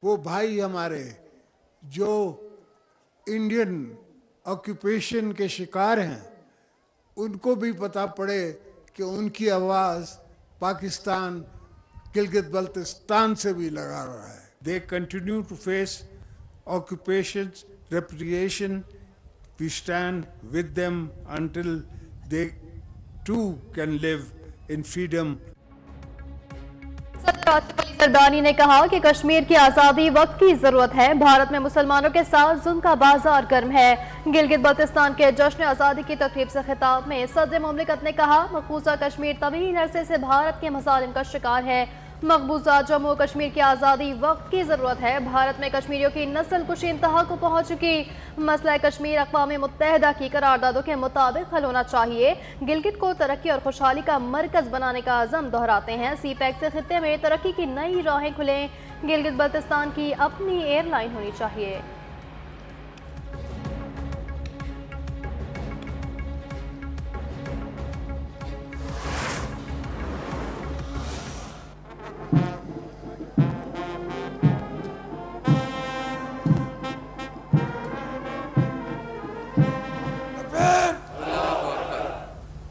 वो भाई हमारे जो इंडियन ऑक्यूपेशन के शिकार हैं, उनको भी पता पड़े कि उनकी आवाज पाकिस्तान गिलगित बल्तिस्तान से भी लगा रहा है। They continue to face occupation, repudiation. We stand with them until they too can live in freedom. सदर आसिफ अली जरदारी ने कहा कि कश्मीर की आज़ादी वक्त की जरूरत है। भारत में मुसलमानों के साथ जुल्म का बाजार गर्म है। गिलगित बल्तिस्तान के जश्न आज़ादी की तकरीब से खिताब में सदर मुमलिकत ने कहा, मकबूजा कश्मीर तवील अरसे से भारत के मसालिम का शिकार है। मकबूजा जम्मू कश्मीर की आज़ादी वक्त की ज़रूरत है। भारत में कश्मीरियों की नस्ल कुशी इंतहा को पहुंच चुकी। मसला कश्मीर अक़वाम मुत्तहिदा की करारदादों के मुताबिक हल होना चाहिए। गिलगित को तरक्की और खुशहाली का मरकज़ बनाने का अज़म दोहराते हैं। सीपैक से खित्ते में तरक्की की नई राहें खुलें। गिलगित बल्तिस्तान की अपनी एयरलाइन होनी चाहिए।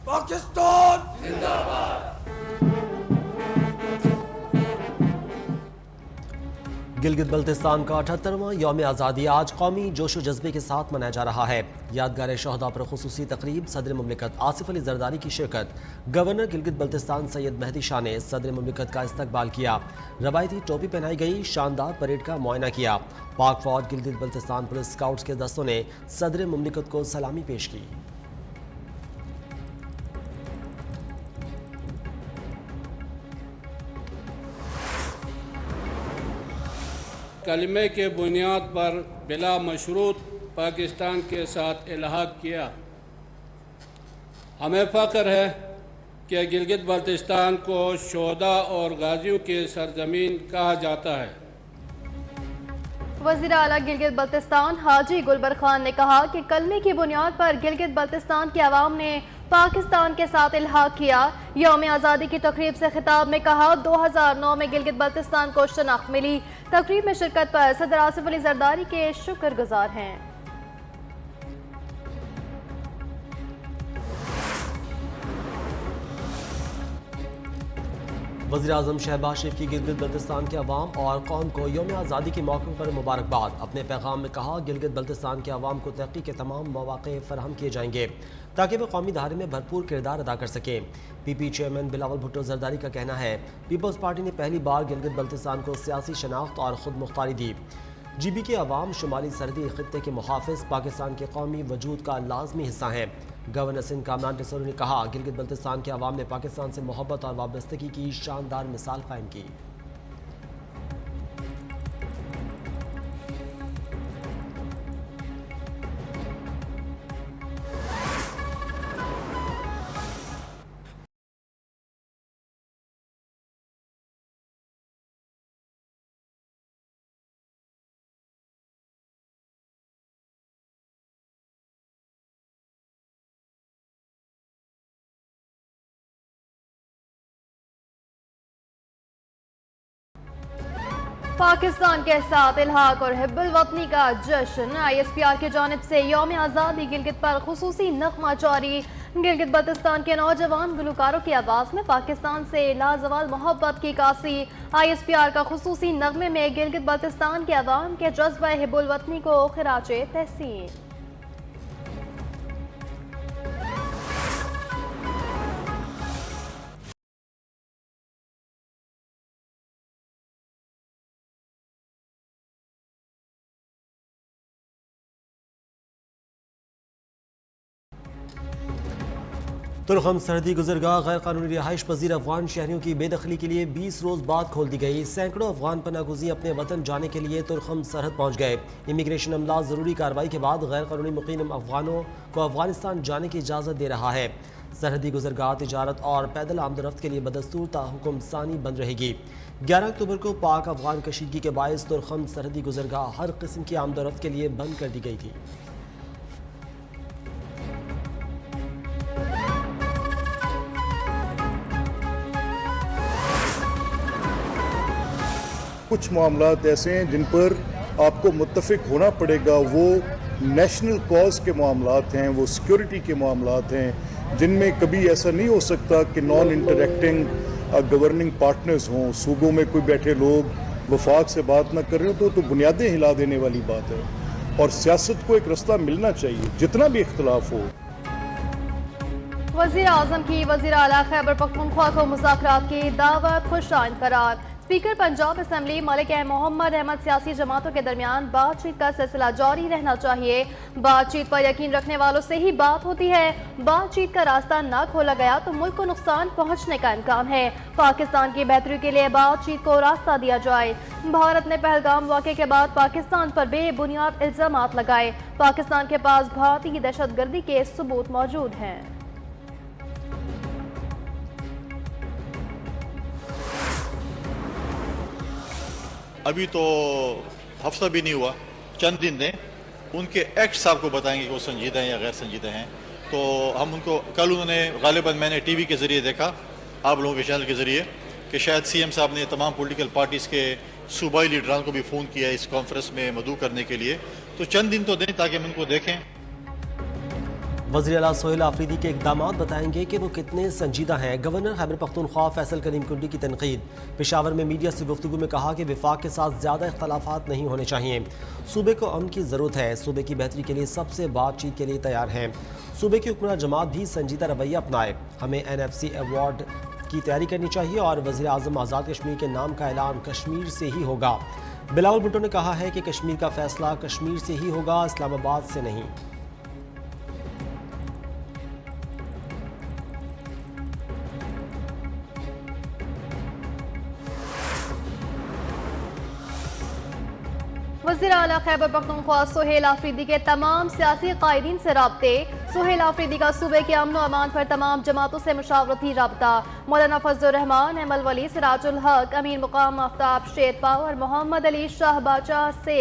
पाकिस्तान जिंदाबाद। गिलगित बल्तिस्तान का 78वां यौम आज़ादी आज कौमी जोशो जज्बे के साथ मनाया जा रहा है। यादगार शहदा पर खुसूसी तकरीब, सदर मुमलिकत आसिफ अली जरदारी की शिरकत। गवर्नर गिलगित बल्तिस्तान सैयद मेहदी शाह ने सदर मुमलिकत का इस्तकबाल किया। रवायती टोपी पहनाई गई, शानदार परेड का मुआयना किया। पाक फौज गिलगित बल्तिस्तान पुलिस स्काउट्स के दस्तों ने सदर मुमलिकत को सलामी पेश की। कलमे के बुनियाद पर बिला मशरूत पाकिस्तान के साथ इल्हाक किया। हमें फ़ख्र है कि गिलगित बल्तिस्तान को शोहदा और गाजियों की सरजमीन कहा जाता है। वज़ीर आला गिलगित बल्तिस्तान हाजी गुलबर खान ने कहा कि कलमे की बुनियाद पर गिलगित बल्तिस्तान के अवाम ने पाकिस्तान के साथ इल्हाक किया। यौम आज़ादी की तकरीब से खिताब में कहा, 2009 में गिलगित बल्तिस्तान को शनाख्त मिली। तकरीब में शिरकत पर सदर आसिफ अली जरदारी के शुक्रगुजार हैं। वज़ीर आज़म शहबाज शरीफ की गिलगित बल्तिस्तान के अवाम और कौम को यौम आज़ादी के मौके पर मुबारकबाद। अपने पैगाम में कहा, गिलगित बल्तिस्तान के अवाम को तरक्की के तमाम मौक़े फराहम किए जाएंगे ताकि वे कौमी धारे में भरपूर किरदार अदा कर सकें। पीपी चेयरमैन बिलावल भुट्टो जरदारी का कहना है, पीपल्स पार्टी ने पहली बार गिलगित बल्तिस्तान को सियासी शनाख्त और खुद मुख्तारी दी। GB के अवाम शुमाली सरहदी खित्ते के मुहाफ़िज़ पाकिस्तान के कौमी वजूद का लाजमी हिस्सा हैं। गवर्नर सिंध कामरान टिसोरी ने कहा, गिलगित बल्तिस्तान के अवाम ने पाकिस्तान से मोहब्बत और वाबस्तगी की शानदार मिसाल कायम की। पाकिस्तान के साथ इल्हाक और हिब्बुल वतनी का जश्न। ISPR की जानिब से यौम आज़ादी गिलगित पर खुसूसी नगमा जारी। गिलगित बल्तिस्तान के नौजवान गुलकारों की आवाज़ में पाकिस्तान से लाजवाल मोहब्बत की कासी। ISPR का खुसूसी नगमे में गिलगित बल्तिस्तान के अवाम के जज्बा हिब्बुल वतनी को खिराजे तहसीन। तुरखम सरहदी गुजरगाह गैर कानूनी रिहाइश पजीर अफगान शहरियों की बेदखली के लिए 20 रोज़ बाद खोल दी गई। सैकड़ों अफगान पनागुज़ी अपने वतन जाने के लिए तुरखम सरहद पहुँच गए। इमिग्रेशन अमला ज़रूरी कार्रवाई के बाद गैर कानूनी मुकीम अफगानों को अफगानिस्तान जाने की इजाज़त दे रहा है। सरहदी गुजरगाह तिजारत और पैदल आमदरफ्त के लिए बदस्तूर ताहुकुम सानी बंद रहेगी। 11 अक्टूबर को पाक अफगान कशीदगी के बायस तुरखम सरहदी गुजरगाह हर किस्म की आमदरफ्त के लिए बंद कर दी गई थी। कुछ मामलात ऐसे हैं जिन पर आपको मुत्तफिक होना पड़ेगा। वो नेशनल कॉज के मामलात हैं, वो सिक्योरिटी के मामलात हैं, जिनमें कभी ऐसा नहीं हो सकता कि नॉन इंटरेक्टिंग गवर्निंग पार्टनर्स हों। सूबों में कोई बैठे लोग वफाक से बात ना कर रहे हो तो बुनियादें हिला देने वाली बात है। और सियासत को एक रास्ता मिलना चाहिए, जितना भी इख्तलाफ हो। वज़ीर आज़म की वज़ीर आला खैबर पख्तूनख्वा को मुज़ाकरात की दावत, खुशाइन करार। स्पीकर पंजाब असम्बली मलिक मोहम्मद अहमद सियासी जमातों के दरमियान बातचीत का सिलसिला जारी रहना चाहिए। बातचीत पर यकीन रखने वालों से ही बात होती है। बातचीत का रास्ता न खोला गया तो मुल्क को नुकसान पहुंचने का इम्कान है। पाकिस्तान की बेहतरी के लिए बातचीत को रास्ता दिया जाए। भारत ने पहलगाम वाक़े के बाद पाकिस्तान पर बेबुनियाद इल्ज़ामात लगाए। पाकिस्तान के पास भारतीय दहशतगर्दी के सबूत मौजूद हैं। अभी तो हफ्ता भी नहीं हुआ, चंद दिन ने उनके एक्ट्स आपको बताएंगे कि वो संजीदा हैं या गैर संजीदा हैं। तो हम उनको कल उन्होंने गालिबन मैंने टीवी के ज़रिए देखा, आप लोगों के चैनल के ज़रिए, कि शायद सीएम साहब ने तमाम पॉलिटिकल पार्टीज़ के सूबाई लीडरान को भी फ़ोन किया इस कॉन्फ्रेंस में मदऊ करने के लिए। तो चंद दिन तो दें ताकि हम उनको देखें। वज़ीर आला सोहेल आफरीदी के इक़दाम बताएंगे कि वो कितने संजीदा हैं। गवर्नर खैबर पख्तूनख्वा फैसल करीम कुंडी की तनकीद। पेशावर में मीडिया से गुफ्तगू में कहा कि विफाक के साथ ज़्यादा इख्तलाफात नहीं होने चाहिए। सूबे को अमन की ज़रूरत है। सूबे की बेहतरी के लिए सबसे बातचीत के लिए तैयार हैं। सूबे की हुक्मरान जमात भी संजीदा रवैया अपनाए। हमें NFC अवार्ड की तैयारी करनी चाहिए और वज़ीर आज़म आज़ाद कश्मीर के नाम का ऐलान कश्मीर से ही होगा। बिलावल भुट्टो ने कहा है कि कश्मीर का फैसला कश्मीर से ही होगा, इस्लामाबाद से नहीं। वज़ीर आला खैबर पख्तूनख्वा सोहेल आफरीदी के तमाम सियासी कायदीन से राब्ते। सोहेल आफरीदी का सूबे के अमन व अमान पर तमाम जमातों से मुशावरती राब्ता। मौलाना फजलुर रहमान, अमल वली, सिराजुल हक, अमीर मुकाम आफ्ताब शेरपा और मोहम्मद अली शाह बादशाह से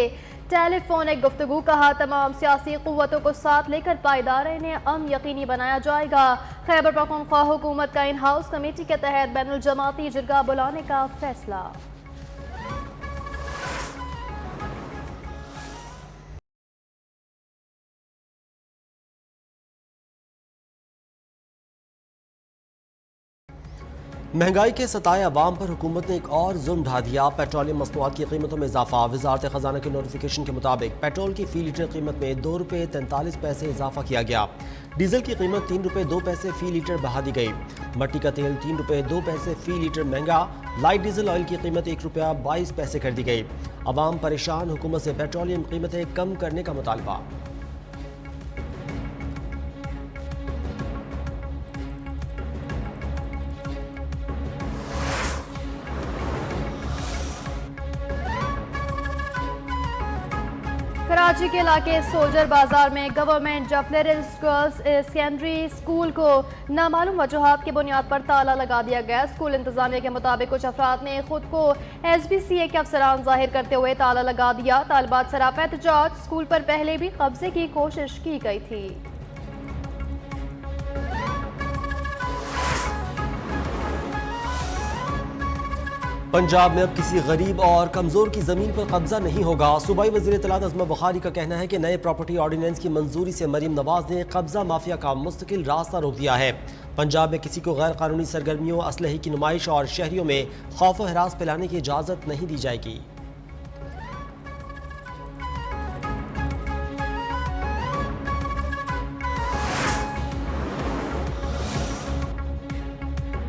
टेलीफोनिक गुफ्तगू। कहा तमाम सियासी कुव्वतों को साथ लेकर पायदार इन्हें अमन यकीनी बनाया जाएगा। खैबर पख्तूनख्वा हुकूमत का इन हाउस कमेटी के तहत बैनुल जमाती जिरगा बुलाने का फैसला। महंगाई के सताए अवाम पर हुकूमत ने एक और जुल्म ढा दिया। पेट्रोलियम मसनूआत की कीमतों में इजाफा। वजारत खजाना के नोटिफिकेशन के मुताबिक पेट्रोल की फ़ी लीटर कीमत में ₹2.43 इजाफा किया गया। डीजल की कीमत ₹3.02 फ़ी लीटर बढ़ा दी गई। मट्टी का तेल ₹3.02 फ़ी लीटर महंगा। लाइट डीजल ऑयल की कीमत ₹1.22 कर दी गई। अवाम परेशान, हुकूमत से पेट्रोलियम कीमतें कम करने का मुतालबा। कराची के इलाके सोल्जर बाजार में गवर्नमेंट जफलेरिस गर्ल्स सेकेंडरी स्कूल को नामालूम वजूहात की बुनियाद पर ताला लगा दिया गया। स्कूल इंतजामिया के मुताबिक कुछ अफराद ने खुद को SBCA के अफसरान जाहिर करते हुए ताला लगा दिया। तालिबात सराफा एहतजाज। स्कूल पर पहले भी कब्जे की कोशिश की गई थी। पंजाब में अब किसी गरीब और कमजोर की जमीन पर कब्जा नहीं होगा। सूबाई वज़ीर इत्तलात अज़मा बुखारी का कहना है कि नए प्रॉपर्टी ऑर्डिनेंस की मंजूरी से मरीम नवाज ने कब्जा माफिया का मुस्तकिल रास्ता रोक दिया है। पंजाब में किसी को गैर कानूनी सरगर्मियों, असलहे की नुमाइश और शहरियों में खौफ व हरास फैलाने की इजाज़त नहीं दी जाएगी।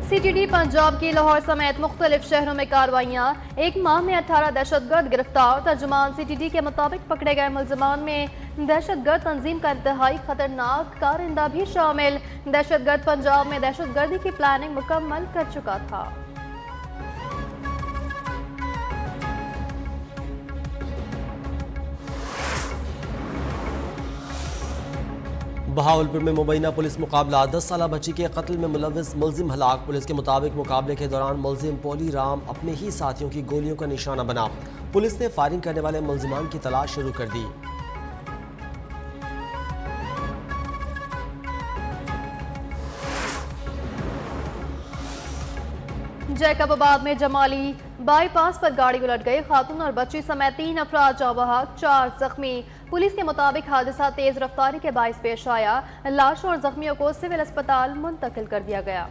CTD पंजाब की लाहौर समेत मुख्तलिफ शहरों में कार्रवाइयाँ। एक माह में 18 दहशतगर्द गिरफ्तार। तर्जुमान CTD के मुताबिक पकड़े गए मुलजमान में दहशतगर्द तंजीम का इंतहाई खतरनाक कारिंदा भी शामिल। दहशतगर्द पंजाब में दहशतगर्दी की प्लानिंग मुकम्मल कर चुका था। बहावलपुर में मुबैना पुलिस मुकाबला। 10 साला बच्ची के कत्ल में मुलविस मुलजिम हलाक। पुलिस के मुताबिक मुकाबले के दौरान मुलजिम पोली राम अपने ही साथियों की गोलियों का निशाना बना। पुलिस ने फायरिंग करने वाले मुलजिमान की तलाश शुरू कर दी। जैकबाबाद में जमाली बाईपास पर गाड़ी उलट गई, खातून और बच्ची समेत 3 अफराद जाँ बहक, 4 जख्मी। पुलिस के मुताबिक हादसा तेज रफ्तारी के बाइस पेश आया। लाशों और जख्मियों को सिविल अस्पताल मुंतकिल कर दिया गया।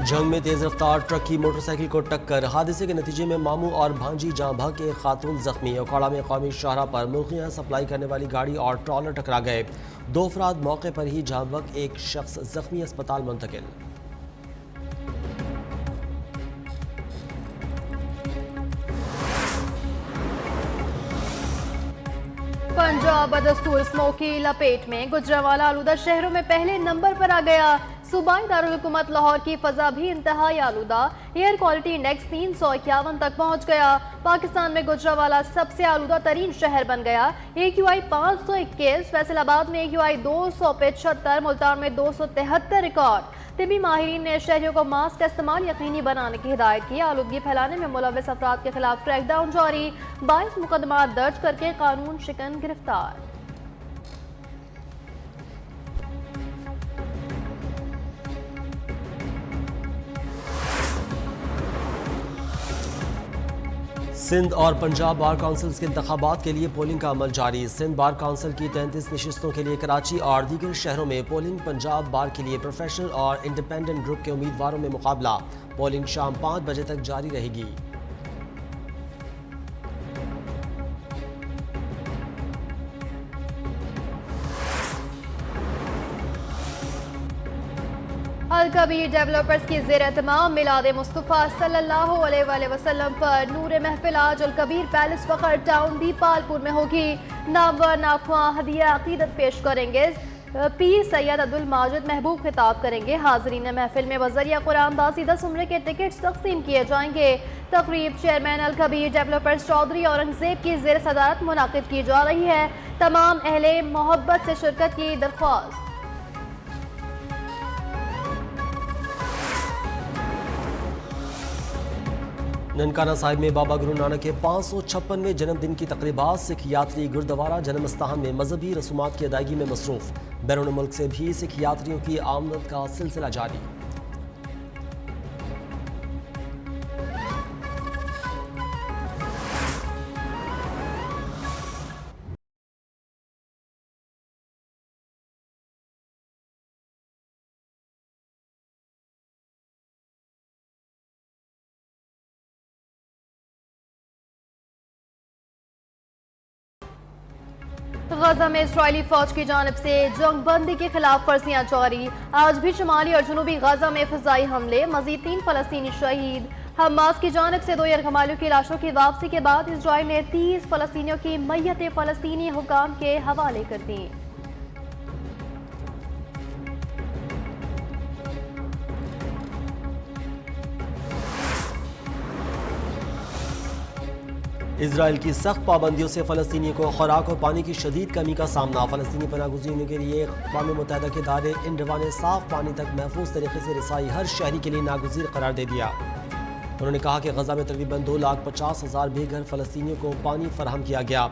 जंग में तेज रफ्तार ट्रक की मोटरसाइकिल को टक्कर, हादसे के नतीजे में मामू और भांजी जाँ बहक के खातून जख्मी। अखाड़ा में कौमी शाहरा पर मुर्गियां सप्लाई करने वाली गाड़ी और ट्रॉलर टकरा गए, 2 अफराद मौके पर ही जाँ बहक, 1 शख्स जख्मी, अस्पताल मुंतकिल। पंजाब बदस्तूर स्मोक की लपेट में, गुजरांवाला आलूदा शहरों में पहले नंबर पर आ गया। सूबाई दारुल हुकूमत लाहौर की फजा भी इंतहाई आलूदा, एयर क्वालिटी इंडेक्स 351 तक पहुंच गया। पाकिस्तान में गुजरांवाला सबसे आलूदा तरीन शहर बन गया। AQI 521, फैसलाबाद में AQI 275, मुल्तान में 273 रिकॉर्ड। तिबी माहिरीन ने शहरियों को मास्क का इस्तेमाल यकीनी बनाने की हिदायत की। आलूदगी फैलाने में मुलव्वस अफराद के खिलाफ क्रैकडाउन जारी, 22 मुकदमा दर्ज करके कानून शिकन गिरफ्तार। सिंध और पंजाब बार काउंसिल्स के इंतखाबात के लिए पोलिंग का अमल जारी। सिंध बार काउंसिल की 33 नशिस्तों के लिए कराची और दीगर शहरों में पोलिंग। पंजाब बार के लिए प्रोफेशनल और इंडिपेंडेंट ग्रुप के उम्मीदवारों में मुकाबला। पोलिंग शाम 5 बजे तक जारी रहेगी। अल कबीर डेवलपर्स की ज़ेर-ए-तमाम मिलाद मुस्तफ़ा सल्लल्लाहु अलैहि वसल्लम पर नूर महफिल आज अल कबीर पैलेस फ़खर टाउन दीपालपुर में होगी। नामवर नाख्वां हदिया अकीदत पेश करेंगे। पीर सैयद अब्दुल माजिद महबूब खिताब करेंगे। हाज़रीन महफिल में वज़रिया कुरानदाज़ी 10 उम्रे के टिकट्स तक़सीम किए जाएंगे। तक़रीब चेयरमैन अल कबीर डेवलपर्स चौधरी औरंगज़ेब की ज़ेर सदारत मुनाकिद की जा रही है। तमाम अहले मोहब्बत से शिरकत की दरख्वास्त। ननकाना साहिब में बाबा गुरु नानक के 556वें जन्मदिन की तकरीबात। सिख यात्री गुरुद्वारा जन्म स्थान में मजहबी रसूमात की अदायगी में मसरूफ। बैरून मुल्क से भी सिख यात्रियों की आमद का सिलसिला जारी। गजा में इस्राइली फौज की जानिब से जंगबंदी के खिलाफ वर्जियां जारी। आज भी शुमाली और जुनूबी गजा में फिजाई हमले, मजीद 3 फलस्तीनी शहीद। हमास की जानिब से 2 यरगमालियों की लाशों की वापसी के बाद इस्राइल ने 30 फलस्तीनियों की मैयतें फलस्तीनी हुकाम के हवाले कर दी। इजराइल की सख्त पाबंदियों से फ़लस्तीनियों को खुराक और पानी की शदीद कमी का सामना। फ़लस्तीनी पनाहगज़ीनों के लिए अक़वाम मुत्तहिदा के इदारे इनडवा ने साफ पानी तक महफूज तरीके से रसाई हर शहरी के लिए नागुज़ीर करार दे दिया। उन्होंने कहा कि गजा में तकरीबन 2,50,000 बेघर फ़लस्तीनियों को पानी फराहम किया गया।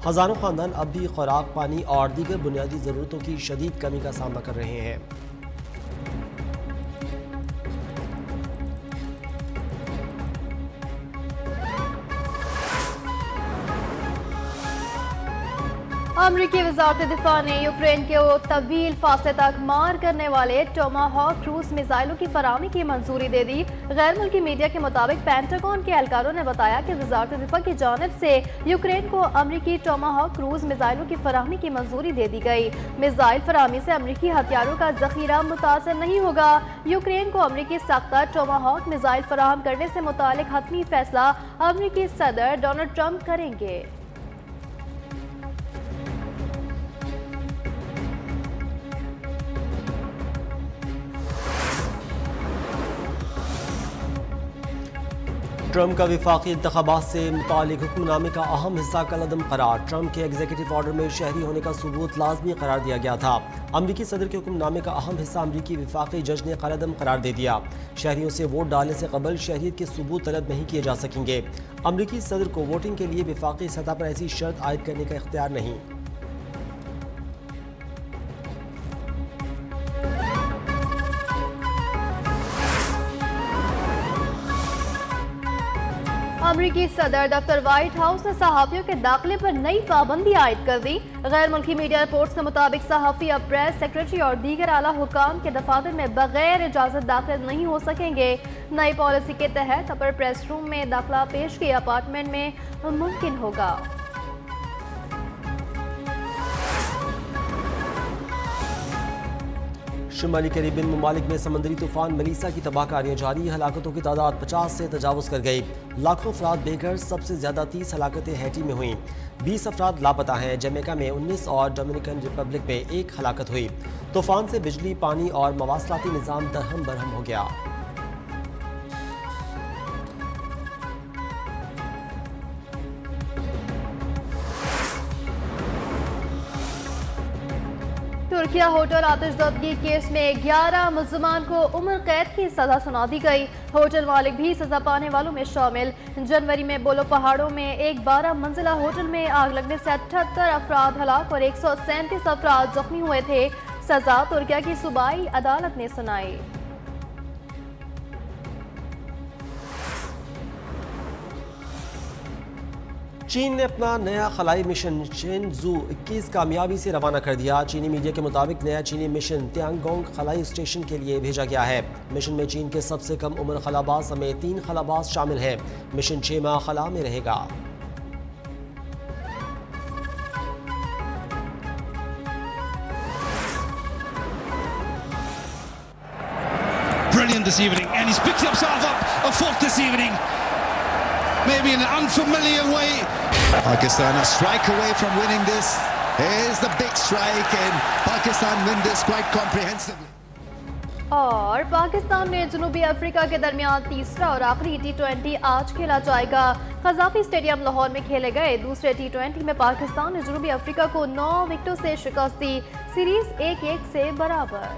हज़ारों ख़ानदान अब भी खुराक, पानी और दीगर बुनियादी ज़रूरतों की शदीद कमी का सामना कर रहे हैं। अमरीकी वज़ारत दिफा ने यूक्रेन को तवील फासले तक मार करने वाले टोमाहॉक क्रूज मिसाइलों की फराहमी की मंजूरी दे दी। गैर मुल्की मीडिया के मुताबिक पेंटागन के एहलकारों ने बताया कि वज़ारत दिफा की जानिब से यूक्रेन को अमरीकी टोमाहॉक क्रूज मिसाइलों की फराहमी की मंजूरी दे दी गई। मिसाइल फराहमी से अमरीकी हथियारों का जखीरा मुतासर नहीं होगा। यूक्रेन को अमरीकी साख्ता टोमाहॉक मिसाइल फराहम करने से मुतालिक हतमी फैसला अमरीकी सदर डोनाल्ड ट्रंप करेंगे। ट्रंप का विफाकी इंतखाबात से मुतालिक हुक्मनामे का अहम हिस्सा कलअदम करार। ट्रंप के एग्जीक्यूटिव ऑर्डर में शहरी होने का सबूत लाजमी करार दिया गया था। अमरीकी सदर के हुक्मनामे का अहम हिस्सा अमरीकी विफाकी जज ने कलअदम करार दे दिया। शहरियों से वोट डालने से कबल शहरियत के सबूत तलब नहीं किए जा सकेंगे। अमरीकी सदर को वोटिंग के लिए विफाकी सतह पर ऐसी शर्त आयद करने का इख्तियार नहीं। अमरीकी सदर दफ्तर व्हाइट हाउस ने सहाफियों के दाखिले पर नई पाबंदी आयद कर दी। गैर मुल्की मीडिया रिपोर्ट्स के मुताबिक सहाफी अब प्रेस सेक्रेटरी और दीगर आला हुकाम के दफातर में बगैर इजाजत दाखिल नहीं हो सकेंगे। नई पॉलिसी के तहत अपर प्रेस रूम में दाखिला पेश के अपार्टमेंट में मुमकिन होगा। शुमाली कैरिबियन ममालिक में समंदरी तूफान मलीसा की तबाहकारियां जारी। हलाकतों की तादाद 50 से तजावुज़ कर गई। लाखों अफराद बेघर, सबसे ज़्यादा 30 हलाकतें हैटी में हुई। 20 अफराद लापता हैं। जमैका में 19 और डोमिनिकन रिपब्लिक में 1 हलाकत हुई। तूफान से बिजली, पानी और मवासलाती निज़ाम दरहम बरहम हो गया। तुर्किया होटल आतिशज़दगी केस में 11 मुल्ज़िमान को उम्र कैद की सजा सुना दी गई। होटल मालिक भी सजा पाने वालों में शामिल। जनवरी में बोलो पहाड़ों में एक 12 मंजिला होटल में आग लगने से 78 अफराद हलाक और 137 अफराद जख्मी हुए थे। सजा तुर्किया की सूबाई अदालत ने सुनाई। चीन ने अपना नया खलाई मिशन चेंजू 21 कामयाबी से रवाना कर दिया। चीनी मीडिया के मुताबिक नया चीनी मिशन त्यांगोंग खलाई स्टेशन के लिए भेजा गया है। मिशन में चीन के सबसे कम उम्र खलाबाज समेत 3 खलाबाज शामिल हैं। मिशन 6 माह खला में रहेगा। Brilliant this evening, and he's picked himself up a fourth this evening. Maybe in an unfamiliar way. Pakistan a strike away from winning this. Here's the big strike and Pakistan win this quite comprehensively. और पाकिस्तान ने जनूबी Africa के दरमियान तीसरा और आखिरी T20 आज खेला जाएगा। खजाफी स्टेडियम लाहौर में खेले गए दूसरे T20 में पाकिस्तान ने जनूबी अफ्रीका को 9 विकेटों से शिकस्त दी। सीरीज 1-1 से बराबर।